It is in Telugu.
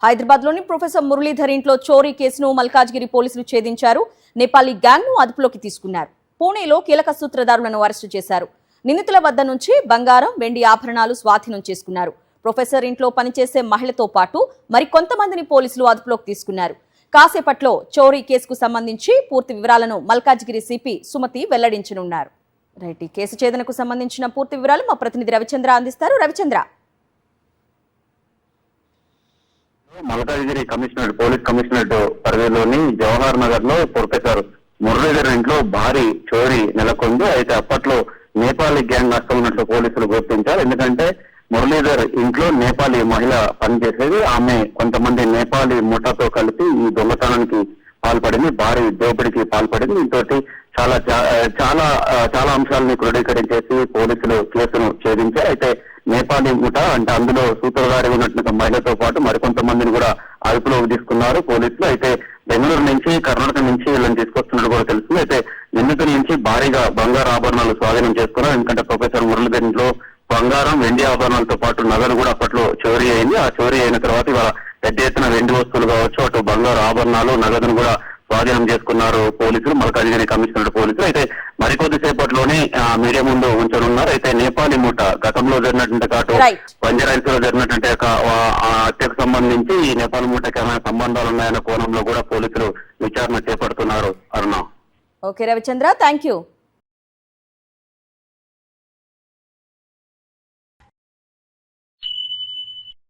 హైదరాబాద్ లోని ప్రొఫెసర్ మురళీధర్ ఇంట్లో చోరీ కేసును మల్కాజ్గిరి పోలీసులు ఛేదించారు. నేపాలీ గ్యాంగ్ ను అదుపులోకి తీసుకున్నారు. పూణేలో కీలక సూత్రధారులను అరెస్టు చేశారు. నిందితుల వద్ద నుంచి బంగారం, వెండి ఆభరణాలు స్వాధీనం చేసుకున్నారు. ప్రొఫెసర్ ఇంట్లో పనిచేసే మహిళతో పాటు మరికొంతమందిని పోలీసులు అదుపులోకి తీసుకున్నారు. కాసేపట్లో చోరీ కేసుకు సంబంధించి పూర్తి వివరాలను మల్కాజ్గిరి సిపి సుమతి వెల్లడించనున్నారు. రైట్, ఈ కేసు ఛేదనకు సంబంధించిన పూర్తి వివరాలు మా ప్రతినిధి రవిచంద్ర అందిస్తారు. Ravichandra, Malkajgiri commissionerate police commissionerate పరిధిలోని జవహర్ నగర్ లో ప్రొఫెసర్ మురళీధర్ ఇంట్లో భారీ చోరీ నెలకొంది. అయితే అప్పట్లో నేపాలీ గ్యాంగ్ అస్తం ఉన్నట్లు పోలీసులు గుర్తించారు. ఎందుకంటే మురళీధర్ ఇంట్లో నేపాలీ మహిళ పనిచేసేది. ఆమె కొంతమంది నేపాలీ ముఠాతో కలిసి ఈ దొంగతనానికి పాల్పడింది, భారీ దోపిడీకి పాల్పడింది. ఇంతోటి చాలా చాలా చాలా అంశాలను క్రోడీకరించేసి పోలీసులు కేసును ఛేదించారు. అయితే నేపాలీ ముఠా అంటే అందులో సూత్రధారి ఉన్నటువంటి మహిళతో పాటు మరికొంతమందిని కూడా అదుపులోకి తీసుకున్నారు పోలీసులు. అయితే బెంగళూరు నుంచి, కర్ణాటక నుంచి వీళ్ళని తీసుకొస్తున్నట్టు కూడా తెలుస్తుంది. అయితే నిందితుల నుంచి భారీగా బంగారు ఆభరణాలు స్వాధీనం చేసుకున్నారు. ఎందుకంటే ప్రొఫెసర్ మురళీధర్ ఇంట్లో బంగారం, వెండి ఆభరణాలతో పాటు నగదు కూడా అప్పట్లో చోరీ అయింది. ఆ చోరీ అయిన తర్వాత ఇవాళ పెద్ద ఎత్తున వెండి వస్తువులు కావచ్చు, అటు బంగారు ఆభరణాలు, నగదును కూడా స్వాధీనం చేసుకున్నారు పోలీసులు, మల్కాజ్గిరి కమిషనరేట్ పోలీసులు. అయితే మరికొద్దిసేపట్లోనే మీడియా ముందు ఉంచనున్నారు. అయితే నేపాలీ ముఠ గతంలో జరిగినటువంటి కాటు బంజారాయిల్స్ లో జరిగినటువంటి హత్యకు సంబంధించి ఈ నేపాల్ ముఠకి ఏమైనా సంబంధాలు ఉన్నాయన్న కోణంలో కూడా పోలీసులు విచారణ చేపడుతున్నారు. Aruna. Okay Ravichandra, thank you.